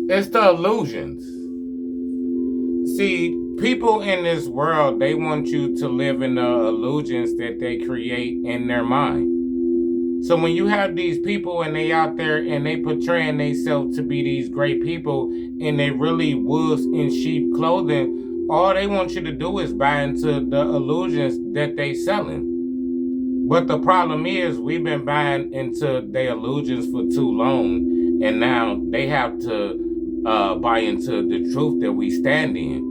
It's the illusions. See, people in this world, they want you to live in the illusions that they create in their mind. So when you have these people and they out there and they portraying themselves to be these great people and they really wolves in sheep clothing, all they want you to do is buy into the illusions that they selling. But the problem is we've been buying into their illusions for too long, and now they have to buy into the truth that we stand in.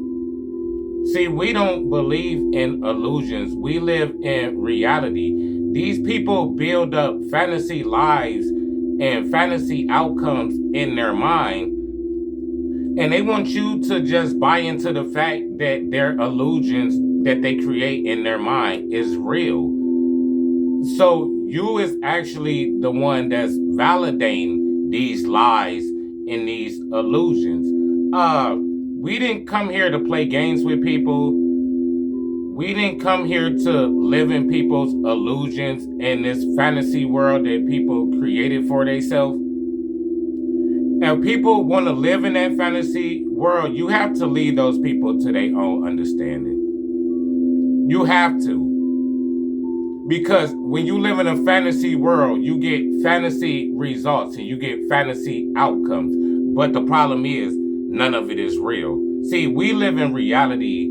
See, we don't believe in illusions. We live in reality. These people build up fantasy lives and fantasy outcomes in their mind, and they want you to just buy into the fact that their illusions that they create in their mind is real. So you is actually the one that's validating these lies and these illusions. We didn't come here to play games with people. We didn't come here to live in people's illusions in this fantasy world that people created for themselves. If people want to live in that fantasy world, you have to lead those people to their own understanding. You have to. Because when you live in a fantasy world, you get fantasy results and you get fantasy outcomes. But the problem is, none of it is real. See, we live in reality.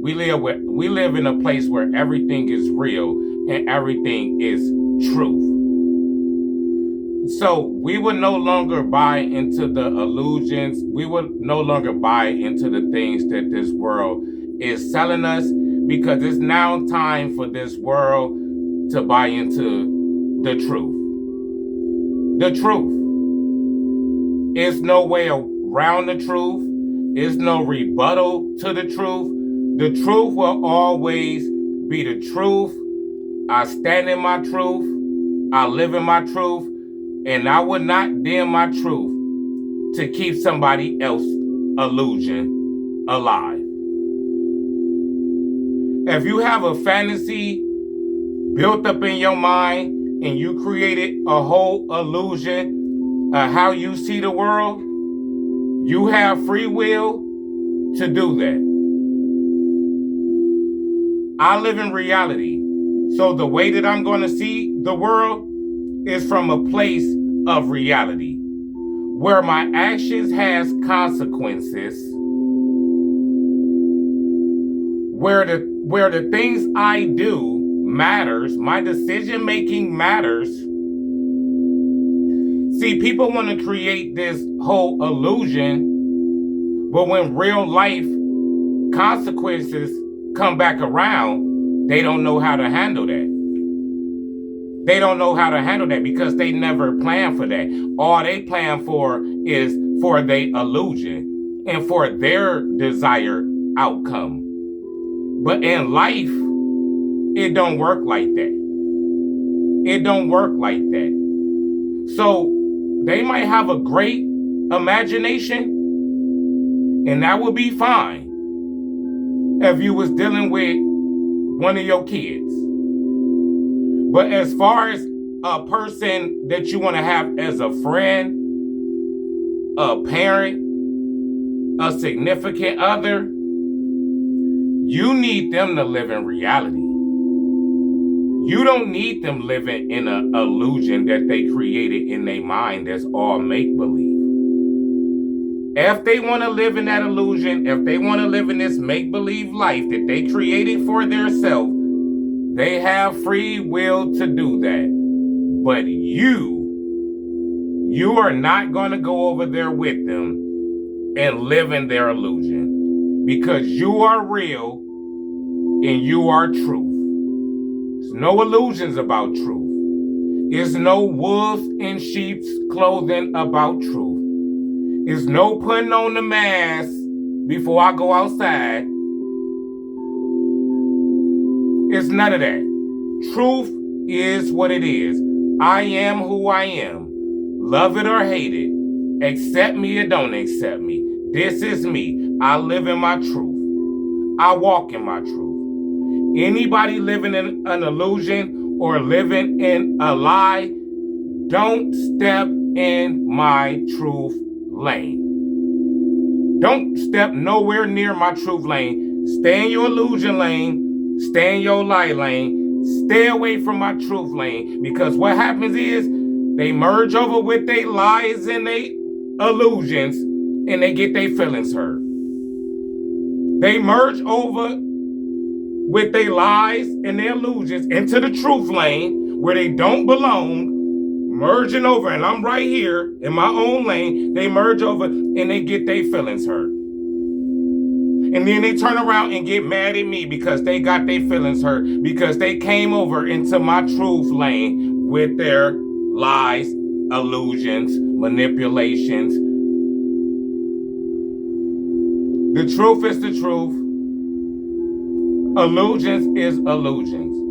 We live in a place where everything is real and everything is truth. So we would no longer buy into the illusions. We would no longer buy into the things that this world is selling us, because it's now time for this world to buy into the truth. The truth. There's no way around the truth. There's no rebuttal to the truth. The truth will always be the truth. I stand in my truth. I live in my truth. And I would not dim my truth to keep somebody else's illusion alive. If you have a fantasy built up in your mind and you created a whole illusion of how you see the world, you have free will to do that. I live in reality. So the way that I'm going to see the world is from a place of reality, where my actions has consequences, where the things I do matters, my decision making matters. See, people want to create this whole illusion, but when real life consequences come back around, they don't know how to handle that. They don't know how to handle that because they never plan for that. All they plan for is for their illusion and for their desired outcome. But in life, it don't work like that. It don't work like that. So they might have a great imagination, and that would be fine if you was dealing with one of your kids. But as far as a person that you want to have as a friend, a parent, a significant other, you need them to live in reality. You don't need them living in an illusion that they created in their mind that's all make-believe. If they want to live in that illusion, if they want to live in this make-believe life that they created for themselves, they have free will to do that. But you are not going to go over there with them and live in their illusion, because you are real and you are truth. There's no illusions about truth. There's no wolves in sheep's clothing about truth. There's no putting on the mask before I go outside. It's none of that. Truth is what it is. I am who I am. Love it or hate it. Accept me or don't accept me. This is me. I live in my truth. I walk in my truth. Anybody living in an illusion or living in a lie, don't step in my truth lane. Don't step nowhere near my truth lane. Stay in your illusion lane. Stay in your lie lane. Stay away from my truth lane. Because what happens is they merge over with their lies and their illusions and they get their feelings hurt. They merge over with their lies and their illusions into the truth lane where they don't belong, merging over, and I'm right here in my own lane. They merge over and they get their feelings hurt. And then they turn around and get mad at me because they got their feelings hurt because they came over into my truth lane with their lies, illusions, manipulations. The truth is the truth. Illusions is illusions.